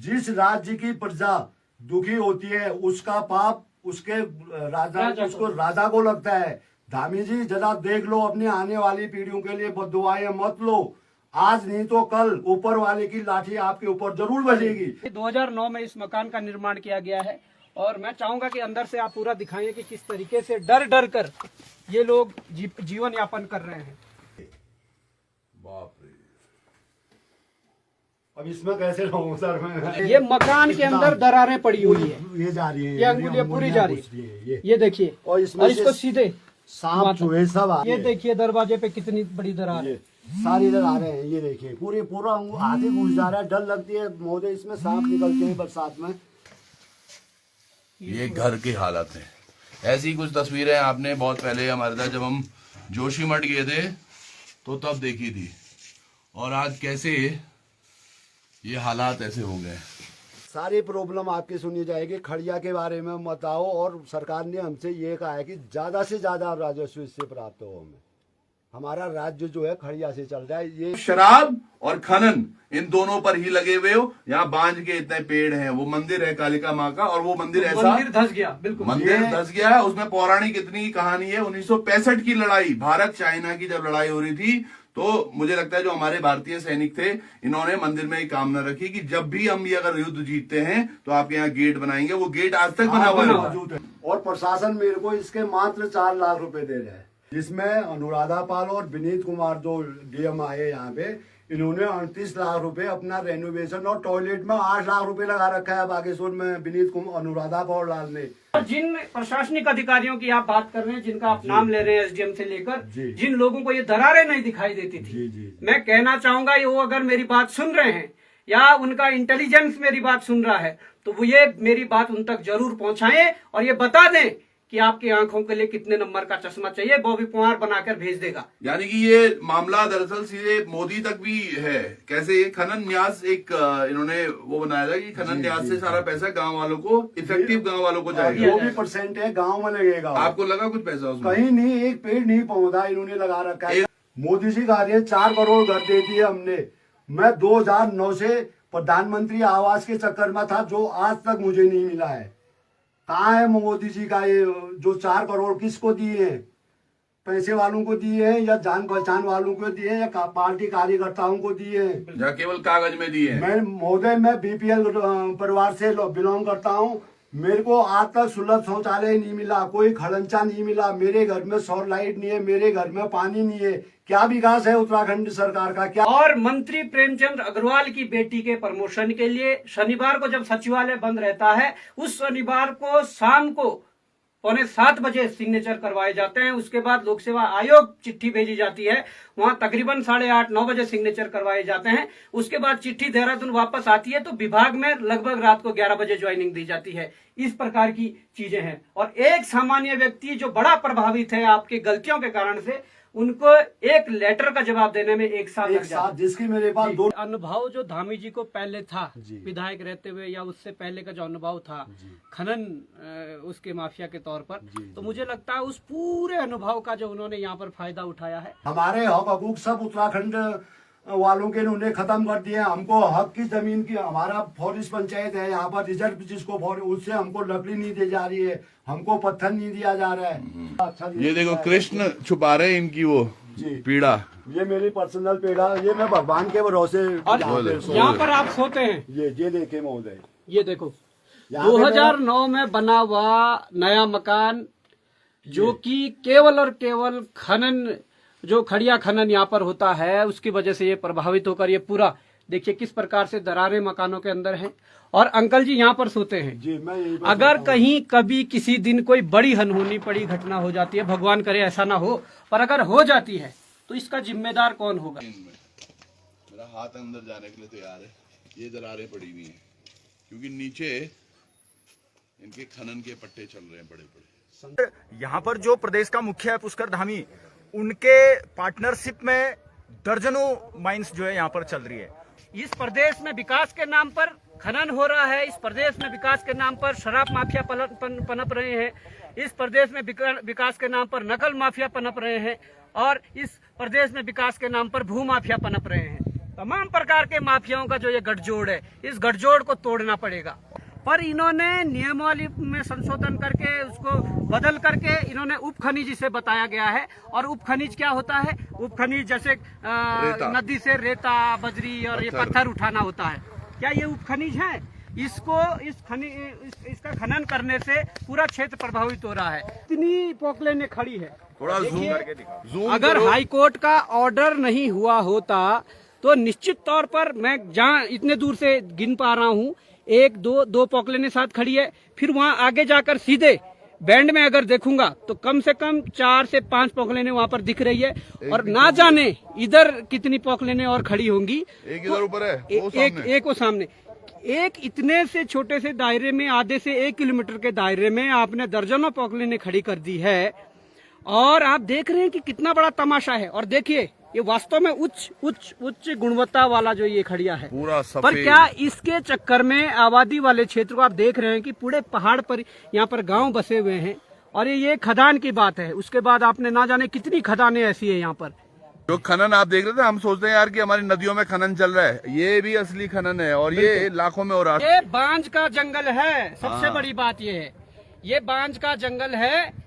जिस राज्य की प्रजा दुखी होती है उसका पाप उसके राजा को लगता है। धामी जी जरा देख लो, अपनी आने वाली पीढ़ियों के लिए बद्दुआएं मत लो। आज नहीं तो कल ऊपर वाले की लाठी आपके ऊपर जरूर बजेगी। 2009 में इस मकान का निर्माण किया गया है और मैं चाहूंगा कि अंदर से आप पूरा दिखाएं कि किस तरीके से डर डर कर ये लोग जीवन यापन कर रहे हैं। बाप रे, अब इसमें कैसे रहूं सर मैं? ये मकान के अंदर दरारें पड़ी हुई है, ये जा रही है, ये अंगुलियां पूरी जा रही है, ये देखिए। और इसको सीधे सांप चूहे सब आ ये देखिए दरवाजे पे कितनी बड़ी दरार है, सारी दरारें हैं। ये देखिए पूरा आधे घुस जा रहा है। डर लगती है महोदय, इसमें सांप निकलते हैं बरसात में। ये घर की हालत है। ऐसी कुछ तस्वीरें आपने बहुत पहले हमारे साथ जब हम जोशीमठ गए थे तो तब देखी थी, और आज कैसे ये हालात ऐसे हो गए। सारी प्रॉब्लम आपकी सुनी जाएगी। खड़िया के बारे में बताओ, और सरकार ने हमसे ये कहा है कि ज्यादा से ज्यादा राजस्व इससे प्राप्त हो। हमें हमारा राज्य जो है खड़िया से चल रहा है। ये शराब और खनन इन दोनों पर ही लगे हुए हो। यहाँ बांझ के इतने पेड़ हैं, वो मंदिर है कालिका माँ का, और वो मंदिर ऐसा मंदिर धस गया, बिल्कुल मंदिर धस गया है। उसमें पौराणिक इतनी कहानी है। 1965 की लड़ाई, भारत चाइना की जब लड़ाई हो रही थी, तो मुझे लगता है जो हमारे भारतीय सैनिक थे, इन्होंने मंदिर में एक कामना रखी कि जब भी हम ये अगर युद्ध जीतते हैं तो आपके यहाँ गेट बनाएंगे। वो गेट आज तक बना हुआ मौजूद है। और प्रशासन मेरे को इसके मात्र 4 लाख रुपए दे रहा है, जिसमें अनुराधा पाल और विनीत कुमार जो डीएम आए यहाँ पे, इन्होंने 38 लाख रुपए अपना रेनोवेशन और टॉयलेट में 8 लाख रुपए लगा रखा है बागेश्वर में विनीत कुमार अनुराधा पाल लाल ने। जिन प्रशासनिक अधिकारियों की आप बात कर रहे हैं, जिनका आप नाम ले रहे हैं, एसडीएम से लेकर जिन लोगों को ये दरारें नहीं दिखाई देती थी, मैं कहना चाहूंगा वो अगर मेरी बात सुन रहे हैं या उनका इंटेलिजेंस मेरी बात सुन रहा है तो वो ये मेरी बात उन तक जरूर पहुंचाएं और ये बता दें कि आपकी आंखों के लिए कितने नंबर का चश्मा चाहिए, बॉबी कुमार बनाकर भेज देगा। यानी कि ये मामला दरअसल सीधे मोदी तक भी है। कैसे ये खनन न्यास एक इन्होंने वो बनाया था कि खनन न्यास से सारा पैसा गांव वालों को, इफेक्टिव गांव वालों को जाएगा। जो भी परसेंट है गांव में लगेगा। आपको लगा कुछ पैसा उसमें? कहीं नहीं, एक पेड़ नहीं पौधा इन्होंने लगा रखा है। मोदी जी कह रहे हैं 4 करोड़ घर दे दिए हमने। मैं 2009 से प्रधानमंत्री आवास के चक्कर में था, जो आज तक मुझे नहीं मिला है। कहाँ है मोदी जी का ये जो 4 करोड़ किसको दिए हैं? पैसे वालों को दिए हैं या जान पहचान वालों को दिए हैं या पार्टी कार्यकर्ताओं को दिए हैं? या केवल कागज में दिए हैं? मैं महोदय, मैं बीपीएल परिवार से बिलोंग करता हूँ। मेरे को आज तक सुलभ शौचालय नहीं मिला, कोई खड़ंचा नहीं मिला, मेरे घर में सौर लाइट नहीं है, मेरे घर में पानी नहीं है। क्या विकास है उत्तराखंड सरकार का? क्या? और मंत्री प्रेमचंद अग्रवाल की बेटी के प्रमोशन के लिए शनिवार को जब सचिवालय बंद रहता है, उस शनिवार को शाम को 6:45 बजे सिग्नेचर करवाए जाते हैं। उसके बाद लोक सेवा आयोग चिट्ठी भेजी जाती है, वहां तकरीबन 8:30-9 बजे सिग्नेचर करवाए जाते हैं। उसके बाद चिट्ठी देहरादून वापस आती है तो विभाग में लगभग रात को 11 बजे ज्वाइनिंग दी जाती है। इस प्रकार की चीजें हैं। और एक सामान्य व्यक्ति जो बड़ा प्रभावित है आपकी गलतियों के कारण से, उनको एक लेटर का जवाब देने में 1 साल लग जाता है। जिसकी मेरे पास 2 अनुभव जो धामी जी को पहले था विधायक रहते हुए, या उससे पहले का जो अनुभव था खनन उसके माफिया के तौर पर, तो मुझे लगता है उस पूरे अनुभव का जो उन्होंने यहाँ पर फायदा उठाया है। हमारे हक हकूक सब उत्तराखंड वालों के उन्हें खत्म कर दिए। हमको हक की जमीन की, हमारा फॉरेस्ट पंचायत है यहाँ पर, रिजर्व जिसको उससे हमको लकड़ी नहीं दी जा रही है, हमको पत्थर नहीं दिया जा रहा है। अच्छा, ये देखो कृष्ण छुपा रहे इनकी वो पीड़ा। ये मेरी पर्सनल पीड़ा, ये मैं भगवान के भरोसे यहाँ पर आप सोते हैं। ये देखे महोदय, ये देखो 2009 में बना हुआ नया मकान, जो कि केवल और केवल खनन, जो खड़िया खनन यहाँ पर होता है, उसकी वजह से ये प्रभावित होकर ये पूरा देखिए किस प्रकार से दरारें मकानों के अंदर हैं। और अंकल जी यहाँ पर सोते हैं। जी, मैं अगर कहीं कभी किसी दिन कोई बड़ी अनहोनी पड़ी घटना हो जाती है, भगवान करे ऐसा ना हो, पर अगर हो जाती है तो इसका जिम्मेदार कौन होगा? मेरा हाथ अंदर जाने के लिए तैयार है। ये दरारें पड़ी हुई हैं क्योंकि नीचे इनके खनन के पट्टे चल रहे हैं बड़े बड़े। यहाँ पर जो प्रदेश का मुखिया है पुष्कर धामी, उनके पार्टनरशिप में दर्जनों माइंस जो है यहाँ पर चल रही है। इस प्रदेश में विकास के नाम पर खनन हो रहा है, इस प्रदेश में विकास के नाम पर शराब माफिया पनप रहे हैं, इस प्रदेश में विकास के नाम पर नकल माफिया पनप रहे हैं, और इस प्रदेश में विकास के नाम पर भू माफिया पनप रहे हैं। तमाम प्रकार के माफियाओं का जो ये गठजोड़ है, इस गठजोड़ को तोड़ना पड़ेगा। पर इन्होंने नियमावली में संशोधन करके उसको बदल करके इन्होंने उप खनिज इसे बताया गया है। और उप खनिज क्या होता है? उप खनिज जैसे नदी से रेता, बजरी और ये पत्थर उठाना होता है। क्या ये उप खनिज है? इसका खनन करने से पूरा क्षेत्र प्रभावित हो रहा है। इतनी पोकलेनें खड़ी है, थोड़ा जूम करके दिखाओ। अगर हाई कोर्ट का ऑर्डर नहीं हुआ होता तो निश्चित तौर पर मैं जहाँ इतने दूर से गिन पा रहा हूँ, एक दो पोकलेनें साथ खड़ी है। फिर वहाँ आगे जाकर सीधे बैंड में अगर देखूंगा तो कम से कम 4 से 5 पोकलेनें वहाँ पर दिख रही है। और ना जाने इधर कितनी पोकलेनें और खड़ी होंगी। एक इधर ऊपर है, एक वो सामने। एक इतने से छोटे से दायरे में, आधे से 1 किलोमीटर के दायरे में आपने दर्जनों पोकलेनें खड़ी कर दी है। और आप देख रहे हैं कि कितना बड़ा तमाशा है। और देखिए, ये वास्तव में उच्च गुणवत्ता वाला जो ये खड़िया है पूरा सफेद। पर क्या इसके चक्कर में आबादी वाले क्षेत्र को आप देख रहे हैं कि पूरे पहाड़ पर यहाँ पर गांव बसे हुए हैं। और ये खदान की बात है। उसके बाद आपने ना जाने कितनी खदानें ऐसी है यहाँ पर। जो खनन आप देख रहे थे, हम सोचते हैं यार कि हमारी नदियों में खनन चल रहा है, ये भी असली खनन है और ये लाखों में हो रहा है। ये बांझ का जंगल है। सबसे बड़ी बात ये है, ये बांझ का जंगल है।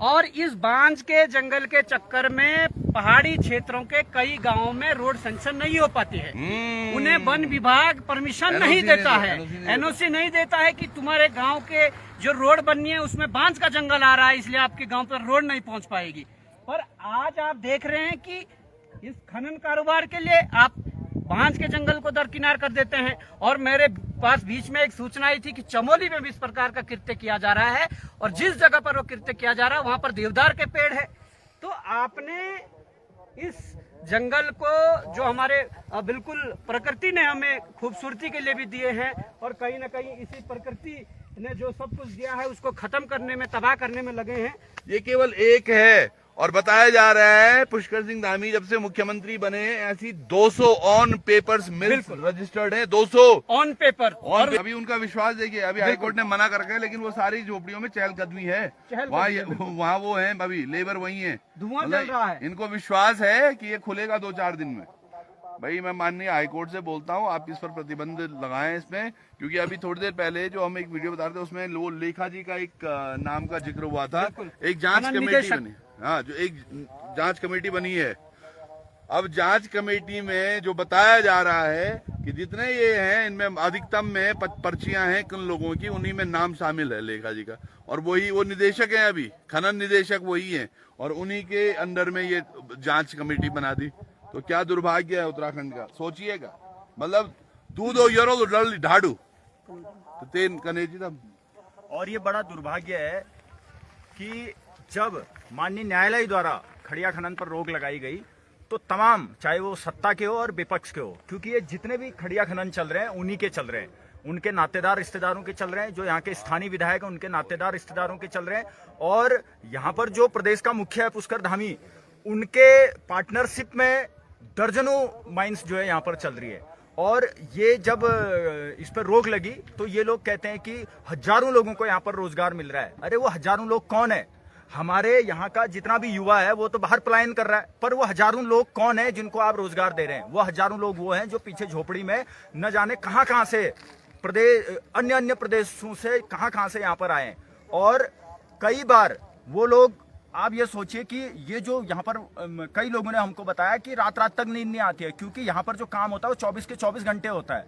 और इस बांझ के जंगल के चक्कर में पहाड़ी क्षेत्रों के कई गांवों में रोड सेंक्शन नहीं हो पाती है। उन्हें वन विभाग परमिशन नहीं देता है, एनओसी नहीं देता है कि तुम्हारे गांव के जो रोड बननी है उसमें बांझ का जंगल आ रहा है, इसलिए आपके गांव पर रोड नहीं पहुंच पाएगी। पर आज आप देख रहे हैं कि इस खनन कारोबार के लिए आप बांझ के जंगल को दरकिनार कर देते हैं। और मेरे पास बीच में एक सूचना आई थी कि चमोली में भी इस प्रकार का कृत्य किया जा रहा है। और जिस जगह पर वो कृत्य किया जा रहा है वहां पर देवदार के पेड़ है। तो आपने इस जंगल को, जो हमारे बिल्कुल प्रकृति ने हमें खूबसूरती के लिए भी दिए हैं, और कहीं ना कहीं इसी प्रकृति ने जो सब कुछ दिया है उसको खत्म करने में, तबाह करने में लगे हैं। ये केवल एक है। और बताया जा रहा है पुष्कर सिंह धामी जब से मुख्यमंत्री बने ऐसी 200 ऑन पेपर्स मिल्स रजिस्टर्ड है। 200 ऑन पेपर। और अभी उनका विश्वास देखिए, अभी हाईकोर्ट ने मना कर रखा है, लेकिन वो सारी झोपड़ियों में चहलकदमी है। वहाँ वो है, अभी लेबर वही है, धुआं चल रहा है। इनको विश्वास है कि ये खुलेगा 2-4 दिन में। भाई मैं माननीय हाईकोर्ट से बोलता हूँ, आप इस पर प्रतिबंध लगाएं इसमें, क्योंकि अभी थोड़ी देर पहले जो हम एक वीडियो बता रहे थे उसमें वो लेखा जी का एक नाम का जिक्र हुआ था। एक जांच कमेटी बनी, हाँ, जो एक जांच कमेटी बनी है। अब जांच कमेटी में जो बताया जा रहा है कि जितने ये हैं इनमें अधिकतम में पर्चियां हैं किन लोगों की, उन्हीं में नाम शामिल है लेखा जी का। और वो निदेशक हैं, अभी खनन निदेशक वही हैं, और उन्हीं के अंडर में ये जांच कमेटी बना दी। तो क्या दुर्भाग्य है उत्तराखंड का, सोचिएगा। मतलब दूध यरो डल ढाडू तो तेन कनेजी तब। और ये बड़ा दुर्भाग्य है कि जब माननीय न्यायालय द्वारा खड़िया खनन पर रोक लगाई गई तो तमाम, चाहे वो सत्ता के हो और विपक्ष के हो, क्योंकि ये जितने भी खड़िया खनन चल रहे हैं उन्हीं के चल रहे हैं, उनके नातेदार रिश्तेदारों के चल रहे हैं, जो यहाँ के स्थानीय विधायक हैं उनके नातेदार रिश्तेदारों के चल रहे हैं। और यहाँ पर जो प्रदेश का मुखिया है पुष्कर धामी, उनके पार्टनरशिप में दर्जनों माइंस जो है यहाँ पर चल रही है। और ये जब इस पर रोक लगी तो ये लोग कहते हैं कि हजारों लोगों को यहाँ पर रोजगार मिल रहा है। अरे वो हजारों लोग कौन है? हमारे यहाँ का जितना भी युवा है वो तो बाहर पलायन कर रहा है, पर वो हजारों लोग कौन है जिनको आप रोजगार दे रहे हैं? वो हजारों लोग वो हैं जो पीछे झोपड़ी में न जाने कहां से प्रदेश, अन्य प्रदेशों से कहां से यहाँ पर आए। और कई बार वो लोग, आप ये सोचिए कि ये जो यहाँ पर कई लोगों ने हमको बताया कि रात तक नींद नहीं आती है, क्योंकि यहाँ पर जो काम होता है वो 24 के 24 घंटे होता है।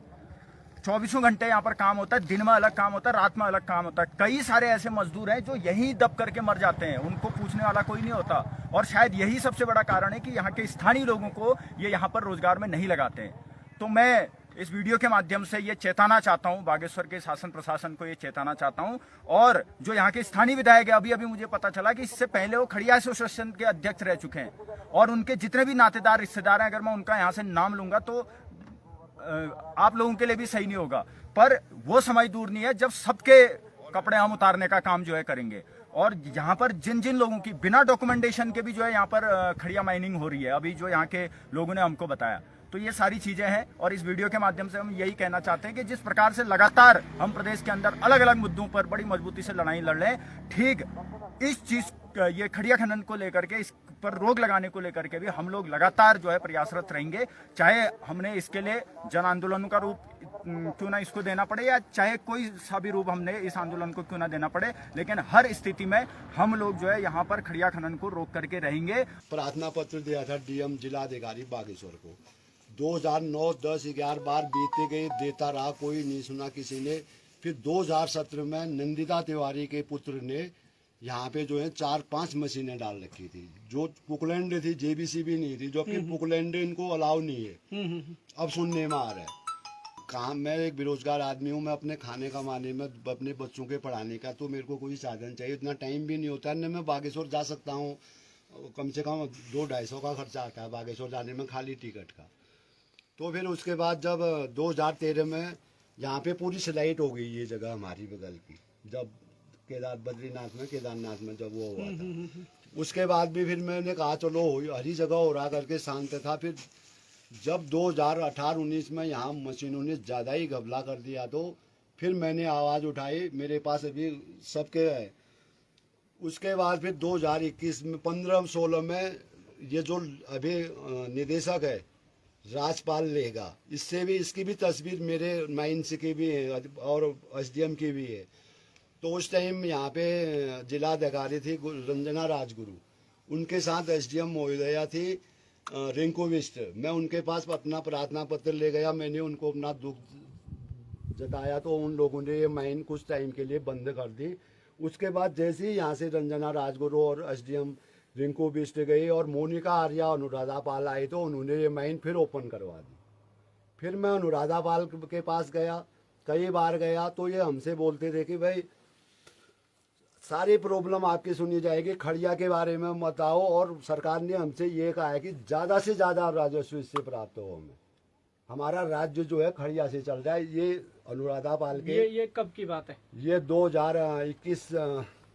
24 घंटे यहाँ पर काम होता है, दिन में अलग काम होता है, रात में अलग काम होता है। कई सारे ऐसे मजदूर हैं जो यहीं दब करके मर जाते हैं, उनको पूछने वाला कोई नहीं होता। और शायद यही सबसे बड़ा कारण है कि यहाँ के स्थानीय लोगों को ये यहाँ पर रोजगार में नहीं लगाते हैं। तो मैं इस वीडियो के माध्यम से ये चेताना चाहता हूँ, बागेश्वर के शासन प्रशासन को ये चेताना चाहता हूँ। और जो यहाँ के स्थानीय विधायक है, अभी मुझे पता चला कि इससे पहले वो खड़िया एसोसिएशन के अध्यक्ष रह चुके हैं, और उनके जितने भी नातेदार रिश्तेदार हैं, अगर मैं उनका यहाँ से नाम लूंगा तो आप लोगों के लिए भी सही नहीं होगा। पर वो समय दूर नहीं है जब सबके कपड़े हम उतारने का काम जो है करेंगे। और यहाँ पर जिन जिन लोगों की बिना डॉक्यूमेंटेशन के भी जो है यहाँ पर खड़िया माइनिंग हो रही है, अभी जो यहाँ के लोगों ने हमको बताया, तो ये सारी चीजें हैं। और इस वीडियो के माध्यम से हम यही कहना चाहते हैं कि जिस प्रकार से लगातार हम प्रदेश के अंदर अलग अलग मुद्दों पर बड़ी मजबूती से लड़ाई लड़ रहे हैं, ठीक इस चीज ये खड़िया खनन को लेकर के, इस पर रोक लगाने को लेकर के भी हम लोग लगातार जो है प्रयासरत रहेंगे। चाहे हमने इसके लिए जन आंदोलन का रूप क्यों ना इसको देना पड़े, या चाहे कोई सा भी रूप हमने इस आंदोलन को क्यों ना देना पड़े, लेकिन हर स्थिति में हम लोग जो है यहाँ पर खड़िया खनन को रोक करके रहेंगे। प्रार्थना पत्र दिया था डीएम जिलाधिकारी बागेश्वर को। 2009, 10, 11 बार बीते गए, देता रहा, कोई नहीं सुना किसी ने। फिर 2017 में नंदिता तिवारी के पुत्र ने यहाँ पे जो है 4-5 मशीनें डाल रखी थी, जो पुकलैंड थी, जेबीसी भी नहीं थी, जो कि पुकलैंड इनको अलाउ नहीं है। अब सुनने में आ रहा है। कहाँ, मैं एक बेरोजगार आदमी हूँ, मैं अपने खाने कमाने में, अपने बच्चों के पढ़ाने का, तो मेरे को कोई साधन चाहिए। इतना टाइम भी नहीं होता है, न मैं बागेश्वर जा सकता हूँ। कम से कम 200-250 का खर्चा आता है बागेश्वर जाने में, खाली टिकट का। तो फिर उसके बाद जब 2013 में यहाँ पे पूरी स्लाइड हो गई ये जगह हमारी बगल की, जब केदारनाथ में जब वो हुआ था, उसके बाद भी फिर मैंने कहा चलो हरी जगह हो रहा करके शांत था। फिर जब 2018-19 में यहाँ मशीनों ने ज़्यादा ही घबला कर दिया, तो फिर मैंने आवाज़ उठाई, मेरे पास अभी सबके है। उसके बाद फिर 2021 में 15-16 में ये जो अभी निदेशक है राजपाल लेगा, इससे भी, इसकी भी तस्वीर मेरे माइंस की भी है और एसडीएम की भी है। तो उस टाइम यहाँ पे जिलाधिकारी थी रंजना राजगुरु, उनके साथ एसडीएम महोदया थी रिंकू बिष्ट। मैं उनके पास अपना प्रार्थना पत्र ले गया, मैंने उनको अपना दुख जताया, तो उन लोगों ने ये माइन कुछ टाइम के लिए बंद कर दी। उसके बाद जैसे ही यहाँ से रंजना राजगुरु और एसडीएम रिंकू बिष्ट गई और मोनिका आर्या, अनुराधा पाल आई, तो उन्होंने ये माइन फिर ओपन करवा दी। फिर मैं अनुराधा पाल के पास गया, कई बार गया, तो ये हमसे बोलते थे कि भाई सारी प्रॉब्लम आपकी सुनी जाएगी, खड़िया के बारे में मत आओ। और सरकार ने हमसे ये कहा है कि ज़्यादा से ज़्यादा राजस्व इससे प्राप्त हो, हमें हमारा राज्य जो है खड़िया से चल रहा है। ये अनुराधा पाल के, ये कब की बात है? ये 2021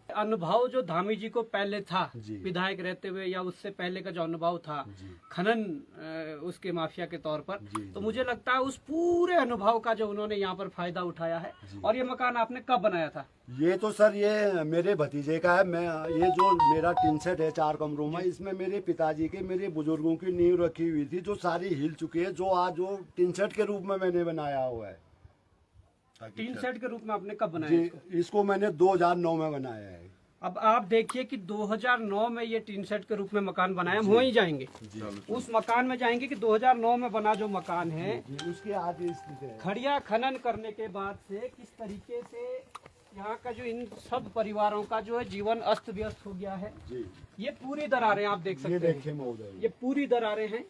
अनुभव जो धामी जी को पहले था जी। विधायक रहते हुए, या उससे पहले का जो अनुभव था खनन उसके माफिया के तौर पर, तो मुझे लगता है उस पूरे अनुभव का जो उन्होंने यहाँ पर फायदा उठाया है। और ये मकान आपने कब बनाया था? ये तो सर ये मेरे भतीजे का है। मैं ये जो मेरा टिन सेट है 4 कमरों में, इसमें मेरे पिताजी के, मेरे बुजुर्गों की नींव रखी हुई थी, जो सारी हिल चुकी है, जो आज वो टिन सेट के रूप में मैंने बनाया हुआ है। टीन सेट के रूप में आपने कब बनाया इसको? इसको मैंने 2009 में बनाया है। अब आप देखिए कि 2009 में ये टीन सेट के रूप में मकान बनाया, हम वहीं जाएंगे, उस मकान में जाएंगे कि 2009 में बना जो मकान है, उसके आज स्थिति है। खड़िया खनन करने के बाद से किस तरीके से यहाँ का जो इन सब परिवारों का जो है जीवन अस्त व्यस्त हो गया है। ये पूरी दरारें आप देख सकते हैं, ये पूरी दरारें हैं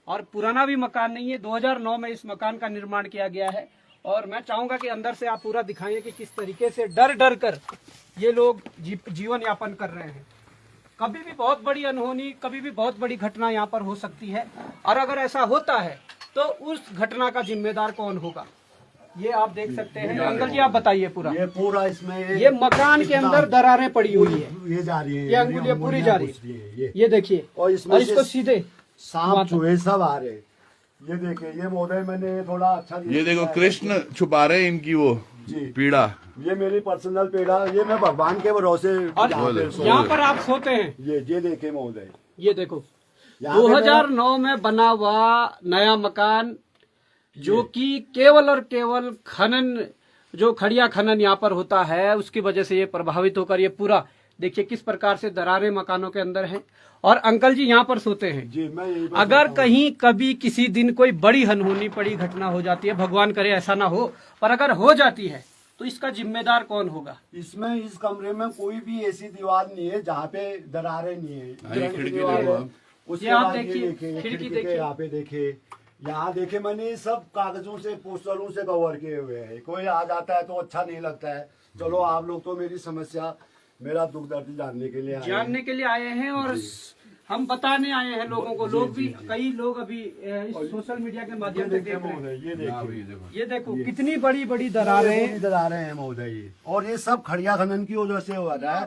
और पुराना भी मकान नहीं है। 2009 में इस मकान का निर्माण किया गया है। और मैं चाहूंगा कि अंदर से आप पूरा दिखाएं कि किस तरीके से डर डर कर ये लोग जीवन यापन कर रहे हैं। कभी भी बहुत बड़ी अनहोनी, कभी भी बहुत बड़ी घटना यहाँ पर हो सकती है, और अगर ऐसा होता है तो उस घटना का जिम्मेदार कौन होगा, ये आप देख सकते हैं। अंकल जी आप बताइए पूरा। ये पूरा इसमें ये मकान के अंदर दरारें पड़ी हुई है, ये जा रही है, ये अंगुलियां पूरी जा रही है, ये देखिए, और और इसको सीधे सांप चूहे सब आ रहे। ये देखिए, ये महोदय मैंने थोड़ा अच्छा, ये देखो कृष्ण छुपा रहे इनकी वो पीड़ा, ये मेरी पर्सनल पीड़ा, ये मैं भगवान के भरोसे यहाँ पर आप सोते हैं। ये देखे महोदय, ये देखो 2009 में बना हुआ नया मकान, जो कि केवल और केवल खनन, जो खड़िया खनन यहाँ पर होता है उसकी वजह से ये प्रभावित होकर ये पूरा देखिए किस प्रकार से दरारें मकानों के अंदर हैं। और अंकल जी यहाँ पर सोते हैं। जी, मैं अगर कहीं कभी किसी दिन कोई बड़ी अनहोनी बड़ी घटना हो जाती है, भगवान करे ऐसा ना हो, पर अगर हो जाती है तो इसका जिम्मेदार कौन होगा? इसमें इस कमरे में कोई भी ऐसी दीवार नहीं है जहाँ पे दरारें नहीं है। ये आप देखिए, खिड़की देखिए, यहाँ पे देखिए, यहाँ देखे, मैंने सब कागजों से, पोस्टरों से कवर किए हुए हैं। कोई आ जाता है तो अच्छा नहीं लगता है। चलो आप लोग तो मेरी समस्या, मेरा दुख दर्द जानने के लिए आए हैं और हम बताने आए हैं लोगों को। लोग भी, कई लोग अभी इस सोशल मीडिया के माध्यम से देख रहे हैं। ये देखो कितनी बड़ी बड़ी दरारें हैं महोदय, और ये सब खड़िया खनन की वजह से हो रहा है।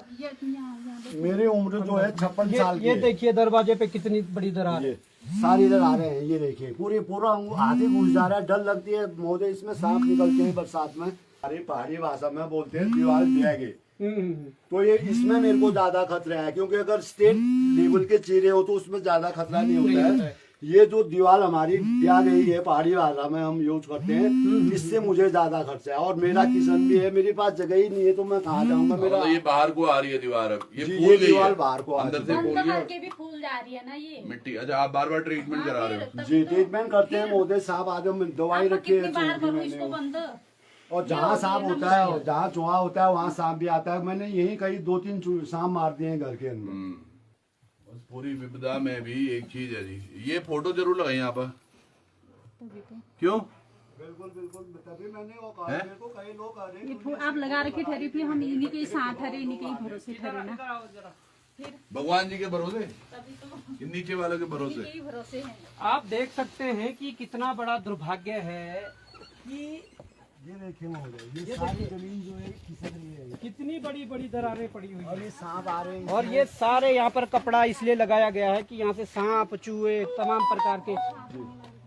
मेरी उम्र जो है 56 साल की। ये देखिए दरवाजे पे कितनी बड़ी दरार है, सारी दरारें हैं। ये देखिए पूरा हाथी घुस जा रहा है, डर लगती है महोदय, इसमें सांप निकलते हैं बरसात में। अरे पहाड़ी भाषा में बोलते हैं दीवार दिया गए। तो ये इसमें मेरे को ज्यादा खतरा है, क्योंकि अगर स्टेट लेवल के चीरे हो तो उसमें ज्यादा खतरा नहीं होता है। ये जो दीवार हमारी दिया गई है पहाड़ी वाला में हम यूज करते हैं, इससे मुझे ज्यादा खर्चा है। और मेरा किचन भी है, मेरे पास जगह ही नहीं है, तो मैं कहाँ जाऊंगा। मेरा ये बाहर को आ रही है दीवार, अब जी, फूल ये गई दीवार है। बाहर को आ अंदर रही से है। फूल बंद गई है। करके भी फूल जा रही है ना ये। मिट्टी। अच्छा, आप बार बार ट्रीटमेंट करा रहे हो? जी, ट्रीटमेंट करते हैं मोदी साहब। आज हम दवाई आपको रखी है कितनी बार चूहे की करूँ इसको मैंने। बंद? और जहाँ सांप होता है और जहाँ चूहा होता है वहाँ सांप भी आता है। मैंने यही कहीं 2-3 सांप मार दिए हैं घर के अंदर। बस पूरी विपदा में भी एक चीज है जी, ये फोटो जरूर लगाई यहाँ पर। क्यों? बिल्कुल बिल्कुल, तभी मैंने वो कहा, है? मेरे को कई लोग आ रहे ये हैं। आप लगा रखी ठहरी थी, हम इन्हीं के साथ ठहरे, इन्हीं के ही भरोसे ठहरे ना। भगवान जी के भरोसे, तभी तो इन नीचे वालों के भरोसे। इन्हीं के ही भरोसे हैं। आप देख सकते हैं कि कितना बड़ा दुर्भाग्य है कि ये देखिए महोदय, ये सारी जमीन जो है खिसक रही है कितनी बड़ी बड़ी दरारें पड़ी हुई और हैं। ये सांप आ रहे हैं। और ये सारे यहाँ पर कपड़ा इसलिए लगाया गया है कि यहाँ से सांप, चूहे, तमाम प्रकार के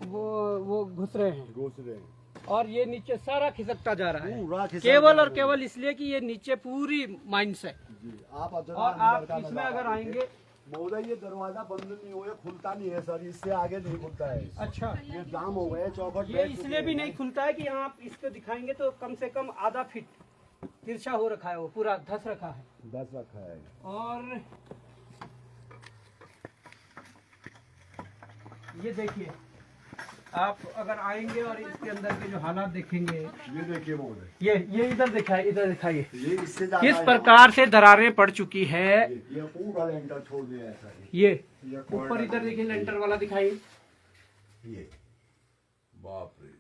वो घुस रहे हैं। घुस रहे हैं। और ये नीचे सारा खिसकता जा रहा पूरा है, खिसक केवल जा और रहा केवल इसलिए कि ये नीचे पूरी माइंस है। जी, आप अजरा और अंदर आप का इसमें नजारा अगर देखिए। आएंगे, महोदय ये दरवाजा बंद नहीं हो, ये खुलता नहीं है सर, इससे आगे नहीं खुलता है। अच्छा, ये जाम हो गए, चौखट ये बैठ इसलिए चुकी भी है। नहीं खुलता है कि यहाँ आप इसको दिखाएंगे तो कम से कम आधा फीट तिरछा हो रखा है, वो पूरा धस रखा है। 10 रखा है। और ये देखिए, आप अगर आएंगे और इसके अंदर के जो हालात देखेंगे, ये देखिए महोदय, ये इधर दिखाइए, इधर दिखाइए ये इससे ज्यादा किस है। प्रकार से दरारें पड़ चुकी है। ये पूरा लेंटर छोड़ दिया है सर। ये ये ऊपर इधर देखिए, लेंटर वाला दिखाइए। ये बाप रे,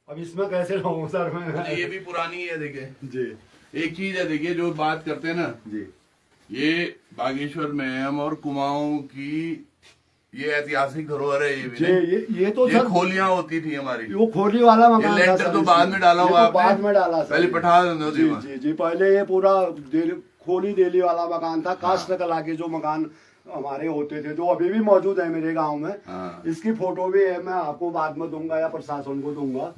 अब इसमें कैसे रहूं सर मैं। ये भी पुरानी है। देखिए, जी एक चीज है, देखिए जो बात करते हैं ना, जी, ये बागेश्वर में और कुमाऊं की ये ऐतिहासिक धरोहर है। ये भी जी, नहीं? ये तो ये सर खोलियां होती थी हमारी। वो खोली वाला ये मकान था लेंटर सर, तो इसमें। बाद में डाला ये हुआ तो बाद आपने? में डाला सर। पहले पठा देते जी थे। जी जी, पहले ये पूरा खोली देली वाला मकान था। काष्ठ कला के जो मकान हमारे होते थे, जो अभी भी मौजूद है मेरे गांव में। हाँ। इसकी फोटो भी है, मैं आपको बाद में दूंगा या प्रशासन को दूंगा।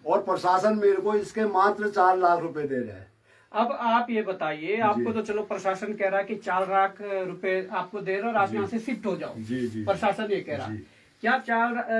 और प्रशासन मेरे को इसके मात्र 4 लाख रुपए दे रहा है। अब आप ये बताइए, आपको तो चलो प्रशासन कह रहा है कि 4 लाख रुपए आपको दे रहे और आप यहाँ से शिफ्ट हो जाओ। जी जी, प्रशासन ये कह रहा है। जी। क्या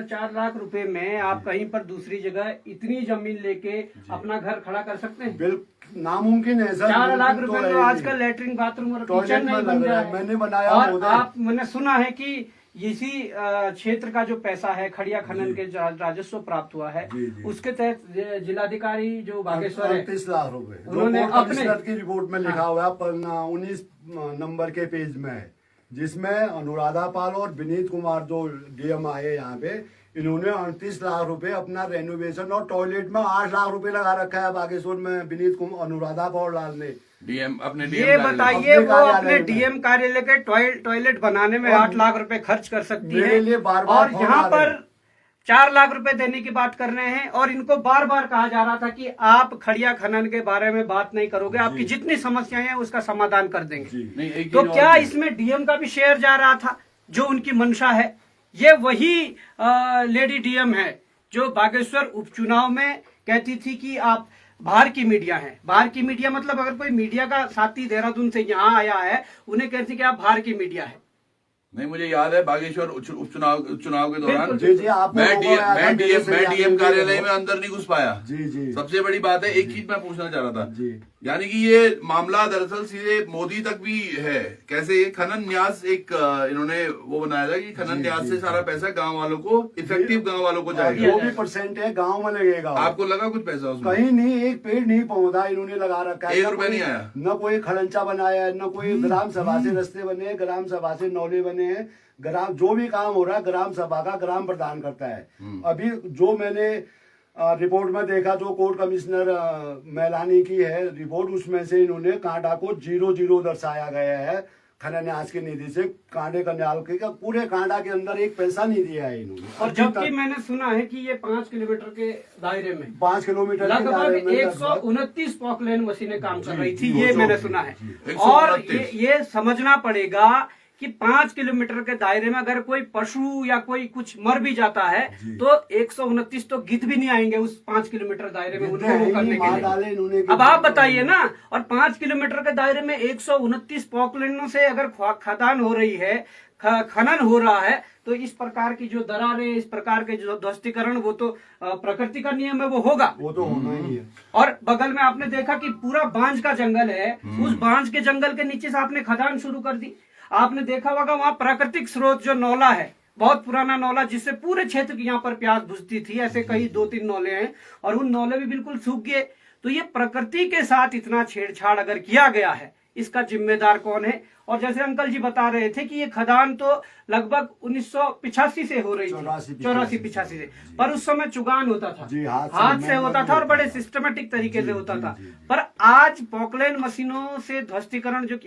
4 लाख रुपए में आप कहीं पर दूसरी जगह इतनी जमीन लेके अपना घर खड़ा कर सकते हैं? बिल्कुल नामुमकिन है सर। 4 लाख बिल्कुल रुपए है में ही आजकल नहीं। लेटरिन, बाथरूम और टॉयलेट किचन में नहीं लग बन रहा रहा है, है। मैंने बनाया और महोदय। मैंने सुना है कि इसी क्षेत्र का जो पैसा है, खड़िया खनन के राजस्व प्राप्त हुआ है, जी, जी। उसके तहत जिलाधिकारी जो बागेश्वर है, 38 लाख रुपए उन्होंने जो अपने- कमिश्नर की रिपोर्ट में लिखा हुआ है 19 नंबर के पेज में है, जिसमें अनुराधा पाल और विनीत कुमार जो डीएम आए यहाँ पे, इन्होंने 38 लाख रुपए अपना रेनोवेशन और टॉयलेट में 8 लाख रुपए लगा रखा है बागेश्वर में विनीत कुमार, अनुराधा पाल लाल ने। डीएम अपने ये डीएम बताइए, अपने वो अपने कार्यालय में। डीएम कार्यालय के टॉयलेट बनाने में और 8 लाख रुपए खर्च कर सकती मेरे है, लिए बार-बार और फोन यहाँ आ रहे पर हैं। 4 लाख रुपए देने की बात कर रहे हैं। और इनको बार बार कहा जा रहा था कि आप खड़िया खनन के बारे में बात नहीं करोगे, आपकी जितनी समस्याएं हैं उसका समाधान कर देंगे। जी। नहीं, एक तो चीज और क्या भी है। इसमें डीएम का भी शेयर जा रहा था, जो उनकी मंशा है? ये वही लेडी डीएम है जो बागेश्वर उपचुनाव में कहती थी कि आप बाहर की मीडिया है। बाहर की मीडिया मतलब अगर कोई मीडिया का साथी देहरादून से यहाँ आया है, उन्हें कहती कि आप बाहर की मीडिया है। नहीं, मुझे याद है बागेश्वर उपचुनाव के दौरान बिल्कुल। जी जी, आपको मैं मौका आया था मेरे से डीएम जाने कार्यालय के में अंदर नहीं घुस पाया। जी जी सबसे बड़ी बात है, एक चीज मैं पूछना चाह रहा था, जी। यानी कि ये मामला दरअसल सीधे मोदी तक भी है। कैसे? ये खनन न्यास एक इन्होंने वो बनाया था कि खनन न्यास से सारा पैसा गांव वालों को, इफेक्टिव गांव वालों को जाएगा। जो भी परसेंट है गांव में लगेगा। आपको लगा कुछ पैसा उसमें? कहीं नहीं, एक पेड़ नहीं पौधा इन्होंने लगा रखा है। 1 न रुपया कोई- नहीं आया। न कोई खड़ंचा बनाया है, न कोई ग्राम सभा से रास्ते बने हैं, ग्राम सभा से नौले बने हैं। ग्राम जो भी काम हो रहा है ग्राम सभा का ग्राम प्रधान करता है। अभी जो मैंने रिपोर्ट में देखा, जो कोर्ट कमिश्नर मैलानी की है रिपोर्ट, उसमें से इन्होंने कांडा को 0-0 दर्शाया गया है खनन न्यास की निधि से। कांडे कन्याल के पूरे कांडा के अंदर एक पैसा नहीं दिया है इन्होंने। और अभी जबकि तक मैंने सुना है कि ये 5 किलोमीटर के दायरे में 5 किलोमीटर के लगभग दायरे में 129 पॉकलेन मशीनें काम कर रही थी, जी, ये जी, मैंने जी, सुना है। जी। और 129। ये समझना पड़ेगा कि 5 किलोमीटर के दायरे में अगर कोई पशु या कोई कुछ मर भी जाता है तो 129 तो गिद्ध भी नहीं आएंगे उस 5 किलोमीटर दायरे में उनको वो करने के लिए। अब आप बताइए ना, और 5 किलोमीटर के दायरे में 129 पॉकलैंडों से अगर खदान हो रही है, खनन हो रहा है, तो इस प्रकार की जो दरारें, इस प्रकार के जो ध्वस्तीकरण, वो तो प्रकृति का नियम है, वो होगा, वो तो होना ही है। और बगल में आपने देखा कि पूरा बांज का जंगल है, उस बांज के जंगल के नीचे से आपने खदान शुरू कर दी। आपने देखा होगा वहां प्राकृतिक स्रोत जो नौला है, बहुत पुराना नौला, जिससे पूरे क्षेत्र की यहाँ पर प्यास बुझती थी, ऐसे कई 2-3 नौले हैं और उन नौले भी बिल्कुल सूख गए। तो ये प्रकृति के साथ इतना छेड़छाड़ अगर किया गया है, इसका जिम्मेदार कौन है? और जैसे अंकल जी बता रहे थे कि ये खदान तो लगभग 1985 से हो रही थी, 84-85 से, पर उस समय चुगान होता था, हाथ से होता था और बड़े सिस्टमेटिक तरीके से होता था। पर आज पॉकलैंड मशीनों से ध्वस्तीकरण जो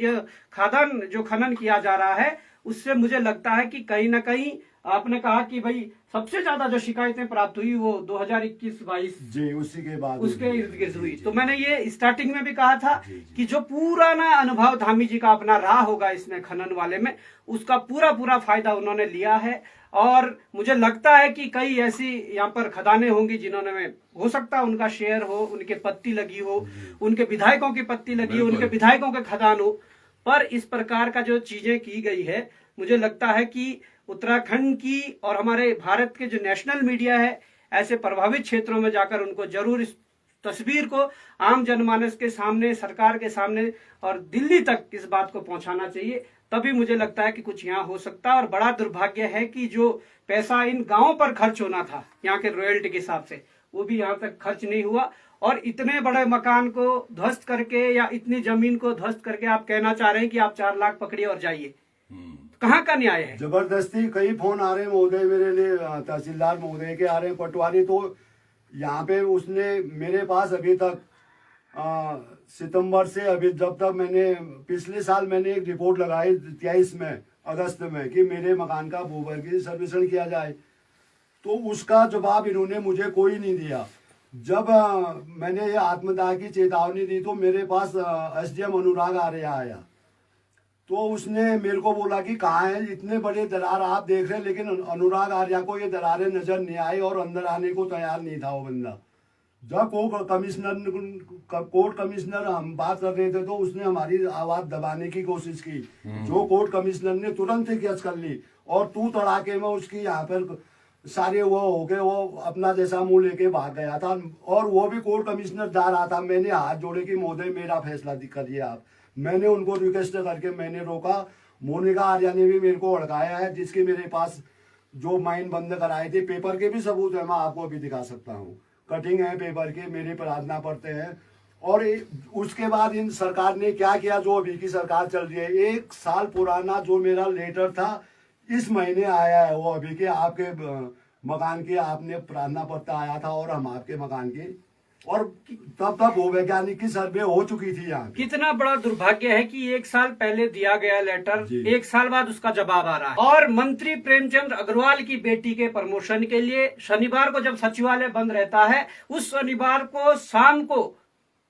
खदान जो खनन किया जा रहा है, उससे मुझे लगता है कि कहीं ना कहीं, आपने कहा कि भाई सबसे ज्यादा जो शिकायतें प्राप्त हुई वो 2021-22 जी, उसी के बाद उसके इर्द गिर्द हुई। तो मैंने ये स्टार्टिंग में भी कहा था कि जो पुराना अनुभव धामी जी का अपना रहा होगा इसमें खनन वाले में, उसका पूरा फायदा उन्होंने लिया है। और मुझे लगता है कि कई ऐसी यहाँ पर खदानें होंगी जिन्होंने में हो सकता है उनका शेयर हो, उनके पत्ती लगी हो, उनके विधायकों की पत्ती लगी हो, उनके विधायकों के खदान हो। पर इस प्रकार का जो चीजें की गई है, मुझे लगता है कि उत्तराखंड की और हमारे भारत के जो नेशनल मीडिया है, ऐसे प्रभावित क्षेत्रों में जाकर उनको जरूर इस तस्वीर को आम जनमानस के सामने, सरकार के सामने और दिल्ली तक इस बात को पहुंचाना चाहिए। तभी मुझे लगता है कि कुछ यहाँ हो सकता है। और बड़ा दुर्भाग्य है कि जो पैसा इन गांवों पर खर्च होना था यहाँ के रॉयल्टी के हिसाब से, वो भी यहाँ तक खर्च नहीं हुआ। और इतने बड़े मकान को ध्वस्त करके या इतनी जमीन को ध्वस्त करके आप कहना चाह रहे हैं कि आप 4 लाख पकड़िए और जाइए, कहाँ का न्याय है? जबरदस्ती कई फोन आ रहे हैं महोदय, मेरे लिए तहसीलदार महोदय के आ रहे हैं, पटवारी। तो यहाँ पे उसने मेरे पास अभी तक सितंबर से अभी, जब तक मैंने पिछले साल मैंने एक रिपोर्ट लगाई 23 में अगस्त में कि मेरे मकान का भूवर्गीय सर्वेक्षण किया जाए, तो उसका जवाब इन्होंने मुझे कोई नहीं दिया। जब मैंने ये आत्मदाह की चेतावनी दी तो मेरे पास SDM अनुराग आर्य आया, तो उसने मेरे को बोला कि कहाँ है, इतने बड़े दरार आप देख रहे हैं, लेकिन अनुराग आर्या को ये दरारें नजर नहीं आई और अंदर आने को तैयार नहीं था वो बंदा। जब कोर्ट कमिश्नर हम बात कर रहे थे तो उसने हमारी आवाज दबाने की कोशिश की, जो कोर्ट कमिश्नर ने तुरंत ही केस कर ली और तू तड़ाके में उसकी यहाँ पर सारे वो हो गए, वो अपना जैसा मुंह लेके भाग गया था। और वो भी कोर्ट कमिश्नर जा रहा था, मैंने हाथ जोड़े कि महोदय मेरा फैसला करिए आप। मैंने उनको रिक्वेस्ट करके मैंने रोका। मोनिका आर्या ने भी मेरे को अड़काया है, जिसके मेरे पास जो माइन बंद कराए थे, पेपर के भी सबूत है, मैं आपको अभी दिखा सकता हूँ, कटिंग है पेपर के, मेरे प्रार्थना पढ़ते हैं। और उसके बाद इन सरकार ने क्या किया, जो अभी की सरकार चल रही है, 1 साल पुराना जो मेरा लेटर था इस महीने आया है, वो अभी के आपके मकान के आपने प्रार्थना पत्र आया था और हम आपके मकान के, और तब तक भूवैज्ञानिक की सर्वे हो चुकी थी यहाँ। कितना बड़ा दुर्भाग्य है कि 1 साल पहले दिया गया लेटर 1 साल बाद उसका जवाब आ रहा है। और मंत्री प्रेमचंद अग्रवाल की बेटी के प्रमोशन के लिए शनिवार को जब सचिवालय बंद रहता है, उस शनिवार को शाम को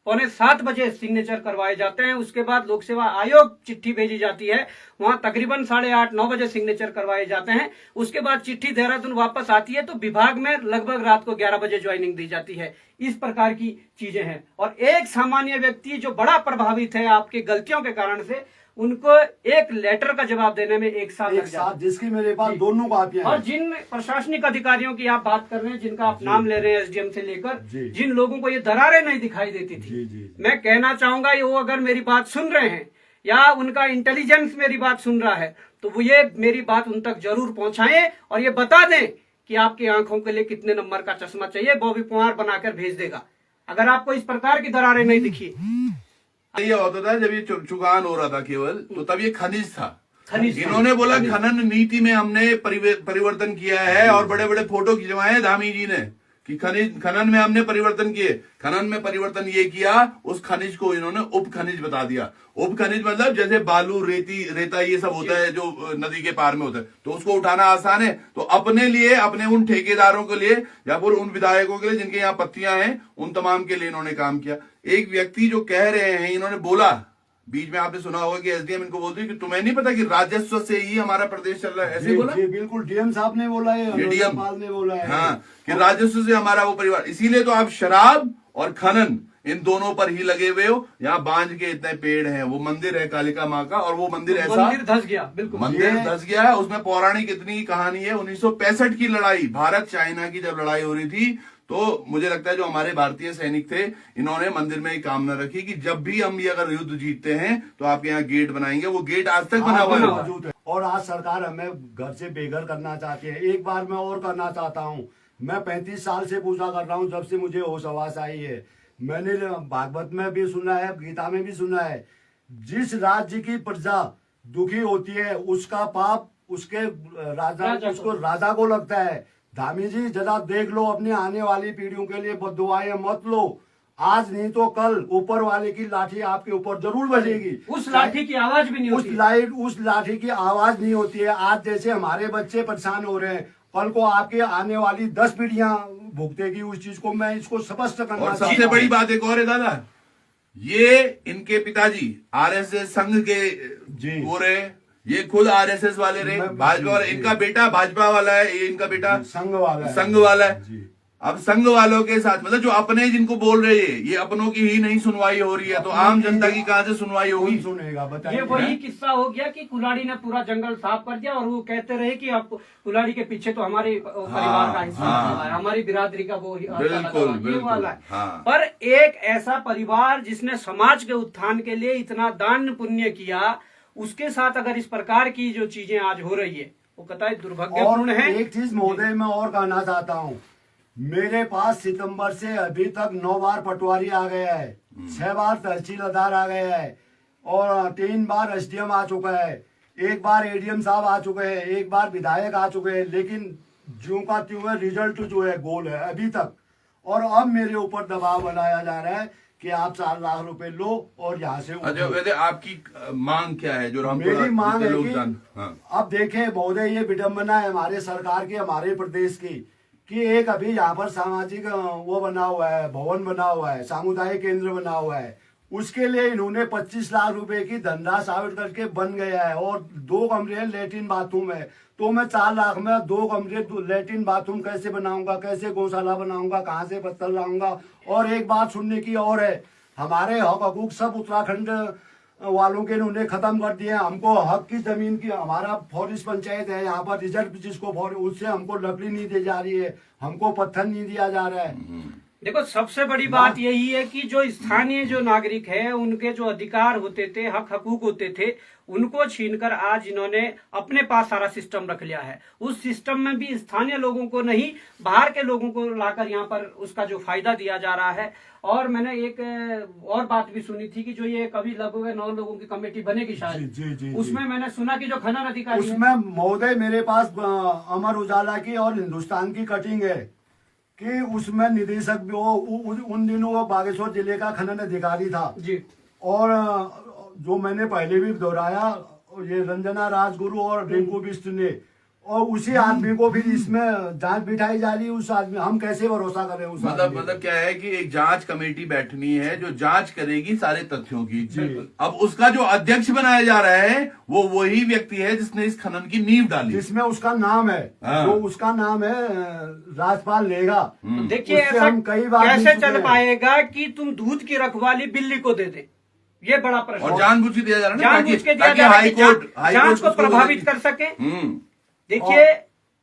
6:45 बजे सिग्नेचर करवाए जाते हैं। उसके बाद लोक सेवा आयोग चिट्ठी भेजी जाती है, वहां तकरीबन 8:30-9 बजे सिग्नेचर करवाए जाते हैं। उसके बाद चिट्ठी देहरादून वापस आती है तो विभाग में लगभग रात को 11 बजे ज्वाइनिंग दी जाती है। इस प्रकार की चीजें हैं। और एक सामान्य व्यक्ति जो बड़ा प्रभावित है आपके गलतियों के कारण से, उनको एक लेटर का जवाब देने में 1 साल लग जाता है, जिसकी मेरे पास दोनों कॉपियां हैं। और जिन प्रशासनिक अधिकारियों की आप बात कर रहे हैं, जिनका आप नाम ले रहे हैं, SDM से लेकर, जिन लोगों को ये दरारें नहीं दिखाई देती थी, मैं कहना चाहूंगा वो अगर मेरी बात सुन रहे हैं या उनका इंटेलिजेंस मेरी बात सुन रहा है, तो वो ये मेरी बात उन तक जरूर पहुंचाएं और ये बता दें कि आपकी आंखों के लिए कितने नंबर का चश्मा चाहिए, बॉबी पुआर बनाकर भेज देगा अगर आपको इस प्रकार की दरारें नहीं दिखी। ये होता था जब ये चुगान हो रहा था केवल, तो तब ये खनिज था। इन्होंने बोला खनन नीति में हमने परिवर्तन किया है और बड़े बड़े फोटो खिंचवाए धामी जी ने कि खनन में हमने परिवर्तन किए। खनन में परिवर्तन ये किया, उस खनिज को इन्होंने उप खनिज बता दिया। उप खनिज मतलब जैसे बालू, रेता ये सब होता है जो नदी के पार में होता है, तो उसको उठाना आसान है। तो अपने लिए, अपने उन ठेकेदारों के लिए या फिर उन विधायकों के लिए जिनके यहाँ पत्तियां हैं, उन तमाम के लिए इन्होंने काम किया। एक व्यक्ति जो कह रहे हैं, इन्होंने बोला बीच में आपने सुना होगा कि एसडीएम इनको बोलती है कि तुम्हें नहीं पता कि राजस्व से ही हमारा प्रदेश चल रहा है, ऐसे बोला। जी बिल्कुल, डीएम साहब ने बोला है, डीएम पाल ने बोला है। हाँ, कि राजस्व से हमारा वो परिवार, इसीलिए तो आप शराब और खनन इन दोनों पर ही लगे हुए हो। यहाँ बांझ के इतने पेड़ हैं, वो मंदिर है कालिका माँ का, और वो मंदिर ऐसा मंदिर धस गया, बिल्कुल मंदिर धस गया है। उसमें पौराणिक इतनी कहानी है। 1965 की लड़ाई, भारत चाइना की जब लड़ाई हो रही थी, तो मुझे लगता है जो हमारे भारतीय सैनिक थे, इन्होंने मंदिर में एक कामना रखी कि जब भी हम ये अगर युद्ध जीतते हैं तो आपके यहाँ गेट बनाएंगे। वो गेट आज तक बना हुआ है। मौजूद है। और आज सरकार हमें घर से बेघर करना चाहती है। एक बार मैं और करना चाहता हूँ, मैं 35 साल से पूजा कर रहा हूँ, जब से मुझे होश हवास आई है। मैंने भागवत में भी सुना है, गीता में भी सुना है, जिस राज्य की प्रजा दुखी होती है उसका पाप उसके राजा को लगता है। धामी जी जरा देख लो, अपनी आने वाली पीढ़ियों के लिए बद्दुआएं मत लो। आज नहीं तो कल ऊपर वाले की लाठी आपके ऊपर जरूर बजेगी। उस लाठी की आवाज भी नहीं होती, उस लाठी की आवाज नहीं होती है। आज जैसे हमारे बच्चे परेशान हो रहे हैं, कल को आपके आने वाली 10 पीढ़ियां भुगतेगी उस चीज को। मैं इसको स्पष्ट करना और सबसे बड़ी बात एक और है दादा, ये इनके पिताजी आरएसएस संघ के वो रहे, ये खुद आरएसएस वाले रहे, भाजपा वाला। इनका बेटा भाजपा वाला है, ये इनका बेटा संघ वाला है। अब संघ वालों के साथ, मतलब जो अपने जिनको बोल रहे हैं, ये अपनों की ही नहीं सुनवाई हो रही है, तो आम जनता की कहां से सुनवाई होगी? सुनेगा, बताइए। ये वही किस्सा हो गया कि कुल्हाड़ी ने पूरा जंगल साफ कर दिया और वो कहते रहे कि आप कुल्हाड़ी के पीछे तो हमारे परिवार का हिस्सा है, हमारी बिरादरी का वो बिल्कुल वाला है। हाँ। पर एक ऐसा परिवार जिसने समाज के उत्थान के लिए इतना दान पुण्य किया, उसके साथ अगर इस प्रकार की जो चीजें आज हो रही है, वो कतई दुर्भाग्यपूर्ण है। एक चीज महोदय मैं और कहना चाहता हूँ, मेरे पास सितंबर से अभी तक 9 बार पटवारी आ गया है, 6 बार तहसीलदार आ गया है, और 3 बार एसडीएम आ चुका है, 1 बार एडीएम साहब आ चुके हैं, 1 बार विधायक आ चुके हैं। लेकिन ज्यों का त्यों है, रिजल्ट जो है गोल है अभी तक। और अब मेरे ऊपर दबाव बनाया जा रहा है कि आप 4 लाख रुपए लो और यहाँ से। अच्छा, वैसे आपकी मांग क्या है? जो मेरी मांग है कि अब देखें महोदय, ये विडम्बना है हमारे सरकार की, हमारे प्रदेश की, कि एक अभी यहाँ पर सामाजिक वो बना हुआ है, भवन बना हुआ है, सामुदायिक केंद्र बना हुआ है। उसके लिए इन्होंने 25 लाख रुपए की धनराशि आवंटित करके बन गया है, और 2 कमरे लेट्रिन बाथरूम है। तो मैं 4 लाख में 2 कमरे लेट्रिन बाथरूम कैसे बनाऊंगा, कैसे गौशाला बनाऊंगा, कहाँ से पत्थर लाऊंगा? और एक बात सुनने की और है, हमारे हक हकूक सब उत्तराखंड वालों के इन्होंने खत्म कर दिए। हमको हक की जमीन की, हमारा फॉरेस्ट पंचायत है यहाँ पर, रिजर्व जिसको उससे हमको लकड़ी नहीं दी जा रही है, हमको पत्थर नहीं दिया जा रहा है। देखो, सबसे बड़ी बात यही है कि जो स्थानीय जो नागरिक है, उनके जो अधिकार होते थे, हक हकूक होते थे, उनको छीनकर आज इन्होंने अपने पास सारा सिस्टम रख लिया है। उस सिस्टम में भी स्थानीय लोगों को नहीं, बाहर के लोगों को लाकर यहाँ पर उसका जो फायदा दिया जा रहा है। और मैंने एक और बात भी सुनी थी कि जो ये कभी लगभग 9 लोगों की कमेटी बनेगी शायद, जी, उसमें मैंने सुना कि जो खनन अधिकारी, उसमें महोदय मेरे पास अमर उजाला की और हिंदुस्तान की कटिंग है कि उसमें निदेशक भी उन दिनों वो बागेश्वर जिले का खनन अधिकारी था जी। और जो मैंने पहले भी दोहराया, ये रंजना राजगुरु और रिंकू बिष्ट ने, और उसी आदमी को फिर इसमें जांच बिठाई जा रही है। उस आदमी, हम कैसे भरोसा करें उस आदमी? मतलब क्या है कि एक जांच कमेटी बैठनी है जो जांच करेगी सारे तथ्यों की। अब उसका जो अध्यक्ष बनाया जा रहा है वो वही व्यक्ति है जिसने इस खनन की नींव डाली, जिसमें उसका नाम है, जो उसका नाम है राजपाल लेगा। तो देखिए, ऐसा कई बार कैसे चल पाएगा कि तुम दूध की रखवाली बिल्ली को दे दे? ये बड़ा प्रश्न। और जानबूझ के दिया जा रहा है, जानबूझ के दिया जा रहा है, जांच को प्रभावित कर सके। देखिए,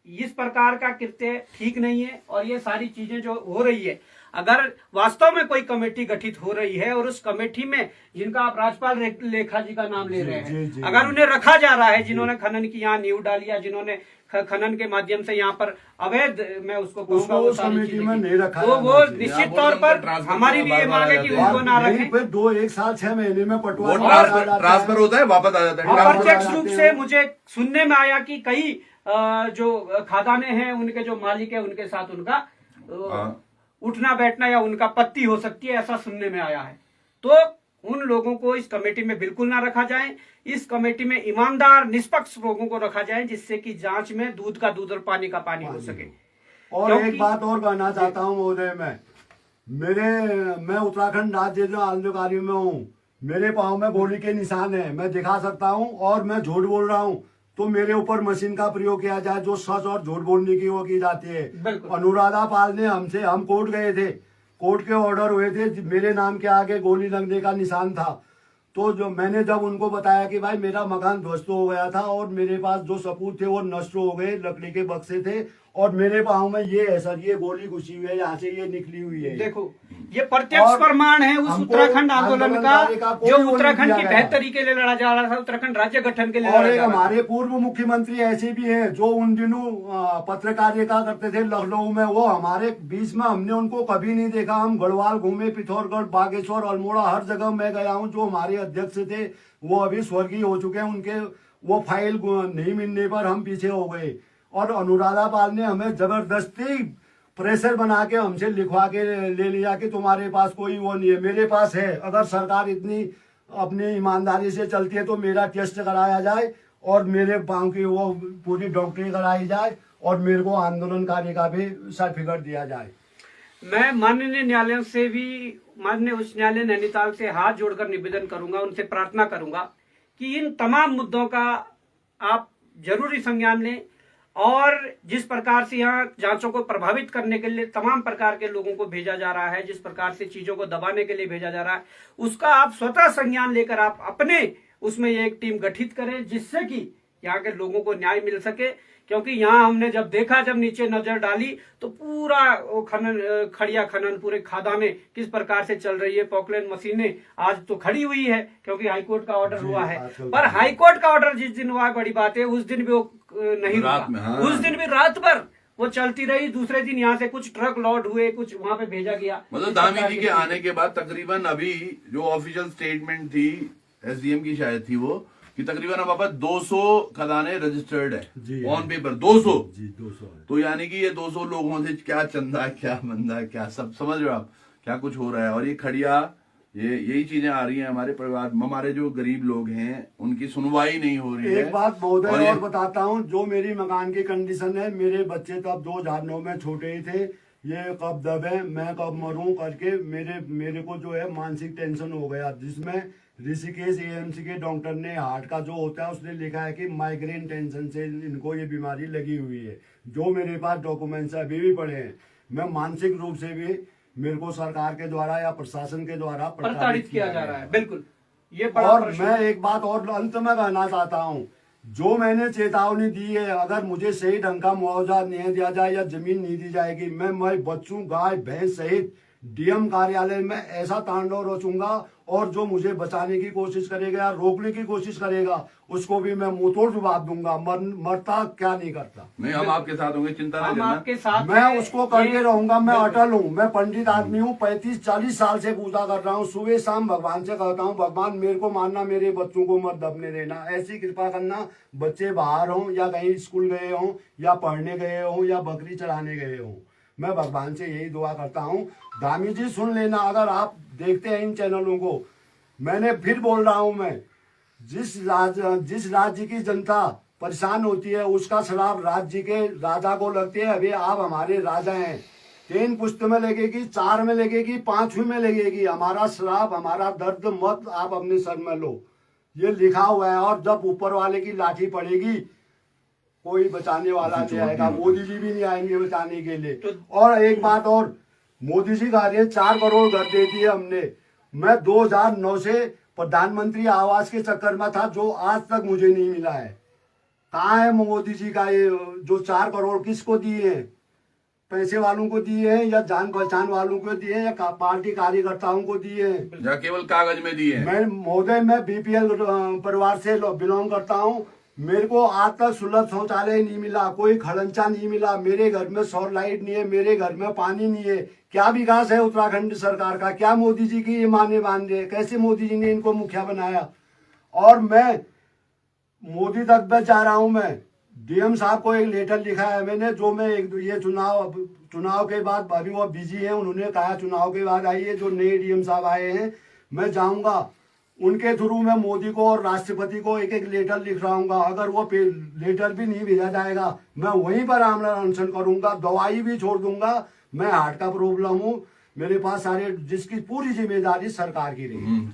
इस प्रकार का कृत्य ठीक नहीं है। और ये सारी चीजें जो हो रही है, अगर वास्तव में कोई कमेटी गठित हो रही है और उस कमेटी में जिनका आप राजपाल लेखा जी का नाम ले रहे हैं, अगर उन्हें रखा जा रहा है, जिन्होंने खनन की यहाँ नींव डाली, जिन्होंने खनन के माध्यम से यहाँ पर अवैध, मैं उसको कहूंगा, वो सारी चीजें, तो वो निश्चित तौर पर हमारी भी ये मांग है कि उनको ना रखें। 1 साल 6 महीने में पटवा ट्रांसफर होता है, वापस आ जाता है। अप्रत्यक्ष रूप से मुझे सुनने में आया कि कई जो खादाने हैं, उनके जो मालिक है, उनके साथ उनका उठना बैठना या उनका पत्ती हो सकती है, ऐसा सुनने में आया है। तो उन लोगों को इस कमेटी में बिल्कुल ना रखा जाए। इस कमेटी में ईमानदार निष्पक्ष लोगों को रखा जाए, जिससे कि जांच में दूध का दूध और पानी का पानी हो सके। और एक बात और कहना चाहता हूं महोदय, मैं उत्तराखंड राज्य जो आंदोलकारी में हूँ, मेरे पाँव में गोली के निशान है, मैं दिखा सकता हूँ। और मैं झूठ बोल रहा हूँ तो मेरे ऊपर मशीन का प्रयोग किया जाए, जो सच और झूठ बोलने की वो की जाती है। बिल्कुल। अनुराधा पाल ने हम कोर्ट गए थे, कोर्ट के ऑर्डर हुए थे, मेरे नाम के आगे गोली लगने का निशान था। तो जो मैंने जब उनको बताया कि भाई मेरा मकान ध्वस्त हो गया था और मेरे पास जो सबूत थे वो नष्ट हो गए, लकड़ी के बक्से थे और मेरे पाँव में ये है सर, ये गोली घुसी हुई है, यहाँ से ये निकली हुई है। देखो ये प्रत्यक्ष प्रमाण है उस हमको उत्तराखंड आंदोलन का कोई जो वो नहीं उत्तराखंड की दिया गया। बेहतरी के लिए लड़ा जा रहा था, उत्तराखंड राज्य गठन के लिए और लड़ा एक जा रहा था। हमारे पूर्व मुख्यमंत्री ऐसे भी हैं जो उन दिनों पत्रकारिता करते थे लखनऊ में, वो हमारे बीच में, हमने उनको कभी नहीं देखा। हम गढ़वाल घूमे, पिथौरगढ़, बागेश्वर, अल्मोड़ा, हर जगह मैं गया हूँ। जो हमारे अध्यक्ष थे वो अभी स्वर्गीय हो चुके हैं, उनके वो फाइल नहीं मिलने पर हम पीछे हो गए। और अनुराधा पाल ने हमें जबरदस्ती प्रेशर बना के हमसे लिखवा के ले लिया कि तुम्हारे पास कोई वो नहीं है। मेरे पास है। अगर सरकार इतनी अपनी ईमानदारी से चलती है तो मेरा टेस्ट कराया जाए और मेरे पाँव की वो पूरी डॉक्टरी कराई जाए और मेरे को आंदोलनकारी का भी सर्टिफिकेट दिया जाए। मैं माननीय न्यायालय से भी, माननीय उच्च न्यायालय नैनीताल से हाथ जोड़कर निवेदन करूंगा, उनसे प्रार्थना करूंगा कि इन तमाम मुद्दों का आप जरूरी संज्ञान लें और जिस प्रकार से यहाँ जांचों को प्रभावित करने के लिए तमाम प्रकार के लोगों को भेजा जा रहा है, जिस प्रकार से चीजों को दबाने के लिए भेजा जा रहा है, उसका आप स्वतः संज्ञान लेकर आप अपने उसमें एक टीम गठित करें जिससे कि यहाँ के लोगों को न्याय मिल सके। क्योंकि यहाँ हमने जब देखा, जब नीचे नजर डाली तो पूरा वो खनन, खड़िया खनन, पूरे खादानें किस प्रकार से चल रही है। पॉकलैंड मशीनें आज तो खड़ी हुई है क्योंकि हाईकोर्ट का ऑर्डर हुआ है, पर हाईकोर्ट का ऑर्डर जिस दिन हुआ, बड़ी बात है, उस दिन भी वो नहीं रात रुका। में, हाँ। उस दिन भी रात भर वो चलती रही। दूसरे दिन यहाँ से कुछ ट्रक लोड हुए, कुछ वहां पे भेजा गया। मतलब दामी जी के आने के बाद तकरीबन अभी जो ऑफिशियल स्टेटमेंट थी एसडीएम की शायद थी वो, कि तकरीबन अब 200 खदानें रजिस्टर्ड है ऑन पेपर। 200 जी 200 है। तो यानी कि ये 200 लोगों से क्या चंदा, क्या मंदा, क्या सब समझ रहे हो आप, क्या कुछ हो रहा है। और ये खड़िया, ये यही चीजें आ रही हैं हमारे परिवार, हमारे जो गरीब लोग हैं उनकी सुनवाई नहीं हो रही है। एक बात महोदय ये- और बताता हूँ, जो मेरी मकान की कंडीशन है, मेरे बच्चे तब 2009 में छोटे ही थे, ये कब दबे, मैं कब मरूं करके मेरे को जो है मानसिक टेंशन हो गया, जिसमें ऋषिकेश एएमसी के डॉक्टर ने हार्ट का जो होता है उसने लिखा है कि माइग्रेन टेंशन से इनको ये बीमारी लगी हुई है। जो मेरे पास डॉक्यूमेंट्स अभी भी पड़े हैं, मैं मानसिक रूप से भी मेरे को सरकार के द्वारा या प्रशासन के द्वारा प्रताड़ित किया जा रहा है। बिल्कुल, ये बड़ा और प्रश्न मैं एक बात और अंत में कहना चाहता हूँ, जो मैंने चेतावनी दी है, अगर मुझे सही ढंग का मुआवजा नहीं दिया जाए या जमीन नहीं दी जाएगी, मैं बच्चों, गाय भैंस सहित डीएम कार्यालय में ऐसा तांडव रचूंगा और जो मुझे बचाने की कोशिश करेगा या रोकने की कोशिश करेगा उसको भी मैं मुंहतोड़ जवाब दूंगा। मरता क्या नहीं करता। नहीं, हम आपके साथ होंगे, चिंता नहीं हम करना। आपके साथ मैं हैं। उसको करके ये- रहूंगा। मैं अटल हूँ, मैं पंडित आदमी हूँ, 35-40 साल से पूजा कर रहा हूँ। सुबह शाम भगवान से कहता हूँ, भगवान मेरे को मानना, मेरे बच्चों को मत दबने देना, ऐसी कृपा करना। बच्चे बाहर हों या कहीं स्कूल गए हों या पढ़ने गए हों या बकरी चढ़ाने गए हों, मैं भगवान से यही दुआ करता हूँ। दामी जी सुन लेना, अगर आप देखते हैं इन चैनलों को, मैंने फिर बोल रहा हूँ, मैं जिस राज्य की जनता परेशान होती है उसका श्राप राज्य के राजा को लगती है। अभी आप हमारे राजा हैं, 3 पुश्त में लगेगी, 4 में लगेगी, 5वीं में लगेगी। हमारा श्राप, हमारा दर्द मत आप अपने सर में लो, ये लिखा हुआ है। और जब ऊपर वाले की लाठी पड़ेगी कोई बचाने वाला नहीं आएगा, मोदी जी भी नहीं आएंगे बचाने के लिए। और एक बात और, मोदी जी कह रहे हैं 4 करोड़ घर दे दिए हमने। मैं 2009 से प्रधानमंत्री आवास के चक्कर में था, जो आज तक मुझे नहीं मिला है। कहाँ है मोदी जी का ये जो 4 करोड़ किसको दिए हैं? पैसे वालों को दिए हैं या जान पहचान वालों को दिए हैं या पार्टी कार्यकर्ताओं को दिए हैं? या केवल कागज में दिए हैं? मैं महोदय, मैं बीपीएल परिवार से बिलोंग करता हूँ। मेरे को आज तक सुलभ शौचालय नहीं मिला, कोई खड़ंचा नहीं मिला, मेरे घर में सौर लाइट नहीं है, मेरे घर में पानी नहीं है। क्या विकास है उत्तराखंड सरकार का? क्या मोदी जी की ये माने बांध रहे? कैसे मोदी जी ने इनको मुखिया बनाया? और मैं मोदी तक में जा रहा हूं। मैं डीएम साहब को एक लेटर लिखा है मैंने, जो मैं ये चुनाव के बाद, अभी वो बिजी हैं, उन्होंने कहा चुनाव के बाद आइए, जो नए डीएम साहब आए हैं, मैं जाऊंगा उनके थ्रू मैं मोदी को और राष्ट्रपति को एक लेटर लिख रहा हूँ। अगर वो लेटर भी नहीं भेजा जाएगा, मैं वहीं पर आमरण अनशन करूंगा, दवाई भी छोड़ दूंगा। मैं हार्ट का प्रॉब्लम हूँ, मेरे पास सारे, जिसकी पूरी जिम्मेदारी सरकार की रही।